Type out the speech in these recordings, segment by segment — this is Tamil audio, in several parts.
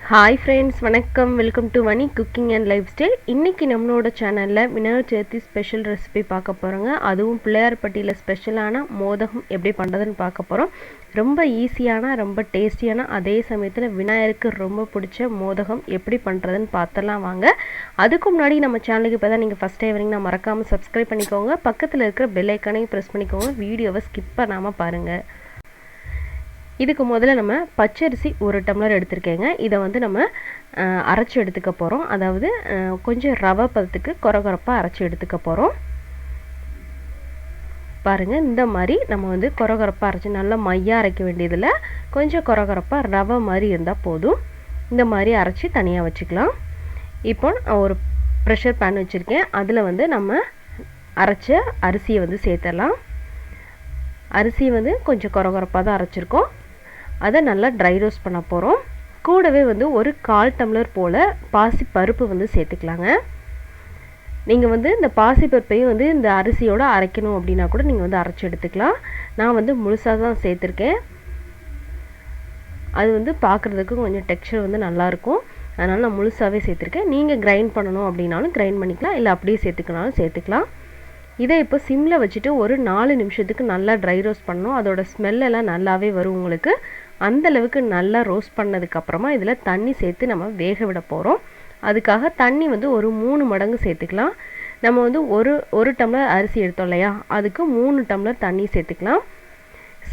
Hi friends, வணக்கம். Welcome to Vanni cooking and life style. இன்னைக்கு நம்மளோட சேனல்ல விநாயகர் சதுர்த்தி ஸ்பெஷல் ரெசிபி பார்க்க போறோங்க. அதுவும் பிள்ளையார்பட்டியில ஸ்பெஷலான மோதகம் எப்படி பண்றதுன்னு பார்க்க போறோம். ரொம்ப ஈஸியான, ரொம்ப டேஸ்டியான, அதே சமயத்துல விநாயகருக்கு ரொம்ப பிடிச்ச மோதகம் எப்படி பண்றதுன்னு பார்த்தலாம் வாங்க. அதுக்கு முன்னாடி நம்ம சேனலுக்கு இப்பதான் நீங்க ஃபர்ஸ்ட் டைம் வரீங்கன்னா மறக்காம சப்ஸ்கிரைப் பண்ணிக்கோங்க. பக்கத்துல இருக்கிற பெல் ஐகானையும் பிரஸ் பண்ணிக்கோங்க. வீடியோவை ஸ்கிப் பண்ணாம பாருங்க. இதுக்கு முதல்ல நம்ம பச்சரிசி 1 டம்ளர் எடுத்துருக்கேங்க. இதை வந்து நம்ம அரைச்சி எடுத்துக்க போகிறோம். அதாவது கொஞ்சம் ரவை பதத்துக்கு கொரகொரப்பாக அரைச்சி எடுத்துக்க போகிறோம். பாருங்கள், இந்த மாதிரி நம்ம வந்து கொரகொரப்பாக அரைச்சி நல்லா மையாக அரைக்க வேண்டியதில் கொஞ்சம் கொரகொரப்பாக ரவை மாதிரி இருந்தால் போதும். இந்த மாதிரி அரைச்சி தனியாக வச்சுக்கலாம். இப்போ ஒரு ப்ரெஷர் பேன் வச்சுருக்கேன். அதில் வந்து நம்ம அரைச்ச அரிசியை வந்து சேர்த்துடலாம். அரிசியை வந்து கொஞ்சம் கொரகொரப்பாக தான் அரைச்சிருக்கோம். அதை நல்லா ட்ரை ரோஸ்ட் பண்ண போகிறோம். கூடவே வந்து ஒரு 1/4 டம்ளர் போல் பாசி பருப்பு வந்து சேர்த்துக்கலாங்க. நீங்கள் வந்து இந்த பாசி பருப்பையும் வந்து இந்த அரிசியோடு அரைக்கணும் அப்படின்னா கூட நீங்கள் வந்து அரைச்சி எடுத்துக்கலாம். நான் வந்து முழுசாக தான் சேர்த்துருக்கேன். அது வந்து பார்க்குறதுக்கு கொஞ்சம் டெக்ஸ்சர் வந்து நல்லாயிருக்கும். அதனால் நான் முழுசாகவே சேர்த்துருக்கேன். நீங்கள் கிரைண்ட் பண்ணணும் அப்படின்னாலும் கிரைண்ட் பண்ணிக்கலாம், இல்லை அப்படியே சேர்த்துக்கனாலும் சேர்த்துக்கலாம். இதை இப்போ சிம்மில் வச்சுட்டு ஒரு 4 நிமிஷத்துக்கு நல்லா ட்ரை ரோஸ்ட் பண்ணணும். அதோட ஸ்மெல்லெல்லாம் நல்லாவே வரும் உங்களுக்கு. அந்தளவுக்கு நல்லா ரோஸ்ட் பண்ணதுக்கப்புறமா இதில் தண்ணி சேர்த்து நம்ம வேக விட போகிறோம். அதுக்காக தண்ணி வந்து ஒரு 3 மடங்கு சேர்த்துக்கலாம். நம்ம வந்து ஒரு டம்ளர் அரிசி எடுத்தோம் இல்லையா, அதுக்கு 3 டம்ளர் தண்ணி சேர்த்துக்கலாம்.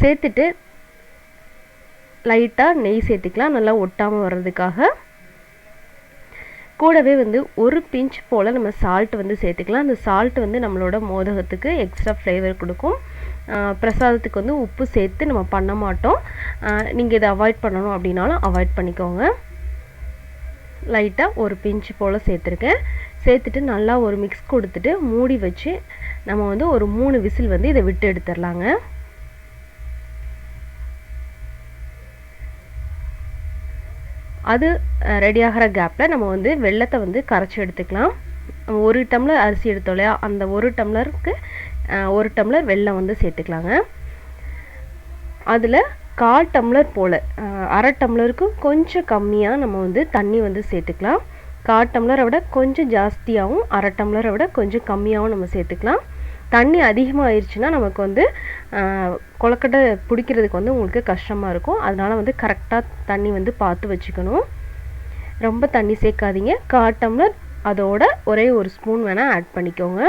சேர்த்துட்டு லைட்டாக நெய் சேர்த்துக்கலாம், நல்லா ஒட்டாமல் வர்றதுக்காக. கூடவே வந்து ஒரு பிஞ்ச் போல் நம்ம சால்ட் வந்து சேர்த்துக்கலாம். அந்த சால்ட் வந்து நம்மளோட மோதகத்துக்கு எக்ஸ்ட்ரா ஃப்ளேவர் கொடுக்கும். பிரசாதத்துக்கு வந்து உப்பு சேர்த்து நம்ம பண்ண மாட்டோம். நீங்கள் இதை அவாய்ட் பண்ணணும் அப்படின்னாலும் அவாய்ட் பண்ணிக்கோங்க. லைட்டாக ஒரு பிஞ்ச் போல் சேர்த்துருக்கேன். சேர்த்துட்டு நல்லா ஒரு மிக்ஸ் கொடுத்துட்டு மூடி வச்சு நம்ம வந்து ஒரு 3 விசில் வந்து இதை விட்டு எடுத்துடலாங்க. அது ரெடி ஆகிற கேப்பில் நம்ம வந்து வெல்லத்தை வந்து கரைச்சி எடுத்துக்கலாம். 1 டம்ளர் அரிசி எடுத்தோம் இல்லையா, அந்த 1 டம்ளருக்கு 1 டம்ளர் வெல்லம் வந்து சேர்த்துக்கலாங்க. அதில் 1/4 டம்ளர் போல், 1/2 டம்ளருக்கு கொஞ்சம் கம்மியாக நம்ம வந்து தண்ணி வந்து சேர்த்துக்கலாம். 1/4 டம்ளரை விட கொஞ்சம் ஜாஸ்தியாகவும் 1/2 டம்ளரை விட கொஞ்சம் கம்மியாகவும் நம்ம சேர்த்துக்கலாம். தண்ணி அதிகமாக ஆயிடுச்சுன்னா நமக்கு வந்து கொழுக்கட்டை பிடிக்கிறதுக்கு வந்து உங்களுக்கு கஷ்டமாக இருக்கும். அதனால் வந்து கரெக்டாக தண்ணி வந்து பார்த்து வச்சுக்கணும். ரொம்ப தண்ணி சேர்க்காதீங்க. 1/4 டம்ளர் அதோட ஒரே ஒரு ஸ்பூன் வேணால் ஆட் பண்ணிக்கோங்க.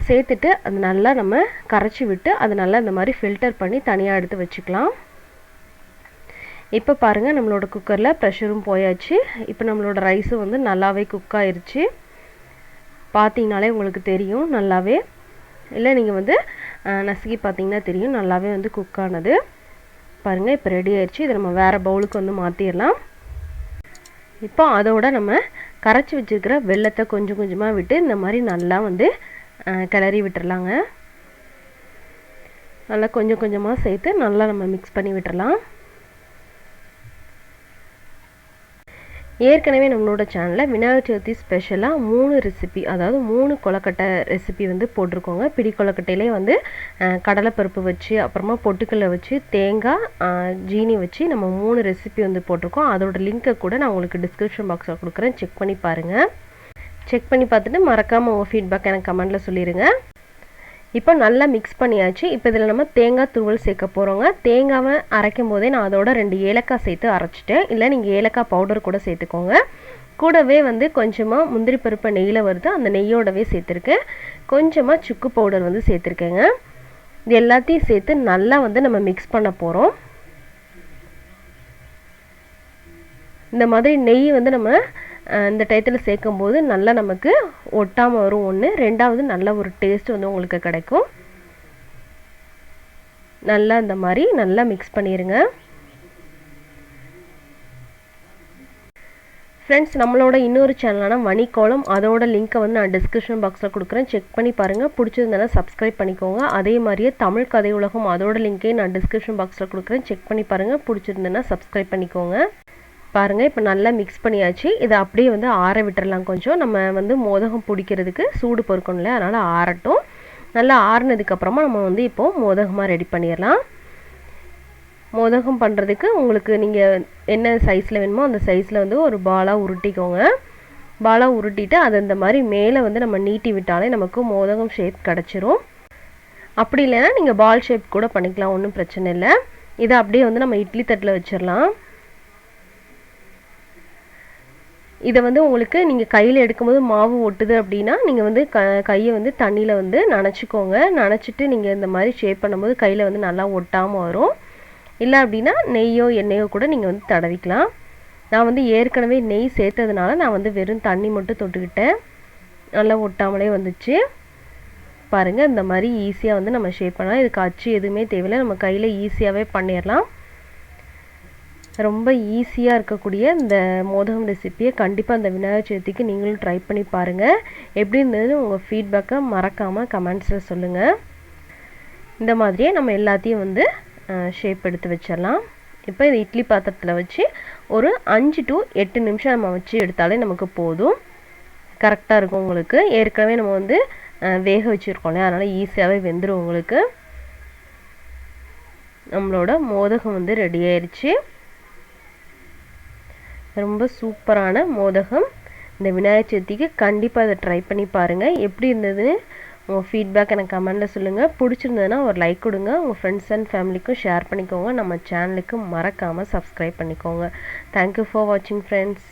சேர்த்துட்டு அது நல்லா நம்ம கரைச்சி விட்டு அது நல்லா இந்த மாதிரி ஃபில்டர் பண்ணி தனியாக எடுத்து வச்சுக்கலாம். இப்போ பாருங்கள், நம்மளோட குக்கரில் ப்ரெஷரும் போயாச்சு. இப்போ நம்மளோட ரைஸும் வந்து நல்லாவே குக் ஆயிடுச்சு. பார்த்தீங்கனாலே உங்களுக்கு தெரியும் நல்லாவே. இல்லை நீங்கள் வந்து நசுக்கி பார்த்தீங்கன்னா தெரியும் நல்லாவே வந்து குக் ஆனது. பாருங்கள், இப்போ ரெடி ஆயிடுச்சு. இதை நம்ம வேறு பவுலுக்கு வந்து மாற்றிடலாம். இப்போ அதோட நம்ம கரைச்சி வச்சுருக்கிற வெல்லத்தை கொஞ்சம் கொஞ்சமாக விட்டு இந்த மாதிரி நல்லா வந்து கிளறி விட்டுறலாங்க. நல்லா கொஞ்சம் கொஞ்சமாக சேர்த்து நல்லா நம்ம மிக்ஸ் பண்ணி விட்டுறலாம். ஏற்கனவே நம்மளோட சேனலில் விநாயகர் சதுர்த்தி ஸ்பெஷலாக 3 ரெசிபி, அதாவது 3 கொழுக்கட்டை ரெசிபி வந்து போட்டிருக்கோங்க. பிடி கொழுக்கட்டையிலே வந்து கடலைப்பருப்பு வச்சு, அப்புறமா பொட்டுக்கல்லை வச்சு, தேங்காய், ஜீனி வச்சு நம்ம 3 ரெசிபி வந்து போட்டிருக்கோம். அதோட லிங்க்கை கூட நான் உங்களுக்கு டிஸ்கிரிப்ஷன் பாக்ஸில் கொடுக்குறேன், செக் பண்ணி பாருங்கள். செக் பண்ணி பார்த்துட்டு மறக்காமல் உங்கள் ஃபீட்பேக் எனக்கு கமெண்ட்டில் சொல்லிடுங்க. இப்போ நல்லா மிக்ஸ் பண்ணியாச்சு. இப்போ இதில் நம்ம தேங்காய் துருவல் சேர்க்க போகிறோங்க. தேங்காவை அரைக்கும் போதே நான் அதோட 2 ஏலக்காய் சேர்த்து அரைச்சிட்டேன். இல்லை நீங்கள் ஏலக்காய் பவுடர் கூட சேர்த்துக்கோங்க. கூடவே வந்து கொஞ்சமாக முந்திரி பருப்பை நெய்யில் வருது, அந்த நெய்யோடவே சேர்த்துருக்கேன். கொஞ்சமாக சுக்கு பவுடர் வந்து சேர்த்துருக்கேங்க. இது எல்லாத்தையும் சேர்த்து நல்லா வந்து நம்ம மிக்ஸ் பண்ண போகிறோம். இந்த மாதிரி நெய் வந்து நம்ம இந்த டயத்தில் சேர்க்கும்போது நல்லா நமக்கு ஒட்டாமல் வரும். 1, 2வது நல்ல ஒரு டேஸ்ட் வந்து உங்களுக்கு கிடைக்கும். நல்லா இந்த மாதிரி நல்லா மிக்ஸ் பண்ணிடுங்க. ஃப்ரெண்ட்ஸ், நம்மளோட இன்னொரு சேனலான வனிக்கோலம், அதோட லிங்க்கை வந்து நான் டிஸ்கிரிப்ஷன் பாக்ஸில் கொடுக்குறேன், செக் பண்ணி பாருங்கள். பிடிச்சிருந்தேன்னா சப்ஸ்கிரைப் பண்ணிக்கோங்க. அதே மாதிரியே தமிழ் கதை உலகம், அதோட லிங்க்கையும் நான் டிஸ்கிரிப்ஷன் பாக்ஸில் கொடுக்குறேன், செக் பண்ணி பாருங்கள். பிடிச்சிருந்தேன்னா சப்ஸ்கிரைப் பண்ணிக்கோங்க. பாருங்கள், இப்போ நல்லா மிக்ஸ் பண்ணியாச்சு. இதை அப்படியே வந்து ஆற விட்டுறலாம். கொஞ்சம் நம்ம வந்து மோதகம் பிடிக்கிறதுக்கு சூடு பொறுக்கணும் இல்லையா, அதனால் ஆறட்டும். நல்லா ஆறுனதுக்கப்புறமா நம்ம வந்து இப்போது மோதகமாக ரெடி பண்ணிடலாம். மோதகம் பண்ணுறதுக்கு உங்களுக்கு நீங்கள் என்ன சைஸில் வேணுமோ அந்த சைஸில் வந்து ஒரு பாலாக உருட்டிக்கோங்க. பாலாக உருட்டிட்டு அதை இந்த மாதிரி மேலே வந்து நம்ம நீட்டி விட்டாலே நமக்கு மோதகம் ஷேப் கிடச்சிரும். அப்படி இல்லைன்னா நீங்கள் பால் ஷேப் கூட பண்ணிக்கலாம், ஒன்றும் பிரச்சனை இல்லை. இதை அப்படியே வந்து நம்ம இட்லி தட்டில் வச்சிடலாம். இதை வந்து உங்களுக்கு நீங்கள் கையில் எடுக்கும்போது மாவு ஒட்டுது அப்படின்னா நீங்கள் வந்து கையை வந்து தண்ணியில் வந்து நனைச்சிக்கோங்க. நனைச்சிட்டு நீங்கள் இந்த மாதிரி ஷேப் பண்ணும்போது கையில் வந்து நல்லா ஒட்டாமல் வரும். இல்லை அப்படின்னா நெய்யோ எண்ணெயோ கூட நீங்கள் வந்து தடவிக்கலாம். நான் வந்து ஏற்கனவே நெய் சேர்த்ததுனால நான் வந்து வெறும் தண்ணி மட்டும் தொட்டுக்கிட்டேன். நல்லா ஒட்டாமலே வந்துச்சு பாருங்கள். இந்த மாதிரி ஈஸியாக வந்து நம்ம ஷேப் பண்ணலாம். இதுக்கு அச்சு எதுவுமே தேவையில்லை, நம்ம கையில் ஈஸியாகவே பண்ணிடலாம். ரொம்ப ஈஸியாக இருக்கக்கூடிய இந்த மோதகம் ரெசிப்பியை கண்டிப்பாக இந்த விநாயகர் சதுர்த்திக்கு நீங்களும் ட்ரை பண்ணி பாருங்கள். எப்படி இருந்தது உங்கள் ஃபீட்பேக்கை மறக்காமல் கமெண்ட்ஸில் சொல்லுங்கள். இந்த மாதிரியே நம்ம எல்லாத்தையும் வந்து ஷேப் எடுத்து வச்சிடலாம். இப்போ இது இட்லி பாத்திரத்தில் வச்சு ஒரு 5 to 8 நிமிஷம் நம்ம வச்சு எடுத்தாலே நமக்கு போதும், கரெக்டாக இருக்கும் உங்களுக்கு. ஏற்கனவே நம்ம வந்து வேக வச்சுருக்கோம் இல்லையா, அதனால் ஈஸியாகவே வெந்துடும் உங்களுக்கு. நம்மளோட மோதகம் வந்து ரெடி ஆயிடுச்சு. ரொம்ப சூப்பரான மோதகம். இந்த விநாயகர் சதுர்த்திக்கு கண்டிப்பாக இதை ட்ரை பண்ணி பாருங்கள். எப்படி இருந்ததுன்னு உங்கள் ஃபீட்பேக் எனக்கு கமெண்ட்டில் சொல்லுங்கள். பிடிச்சிருந்ததுன்னா ஒரு லைக் கொடுங்க. உங்கள் ஃப்ரெண்ட்ஸ் அண்ட் ஃபேமிலிக்கும் ஷேர் பண்ணிக்கோங்க. நம்ம சேனலுக்கு மறக்காமல் சப்ஸ்கிரைப் பண்ணிக்கோங்க. தேங்க்யூ ஃபார் வாட்சிங் ஃப்ரெண்ட்ஸ்.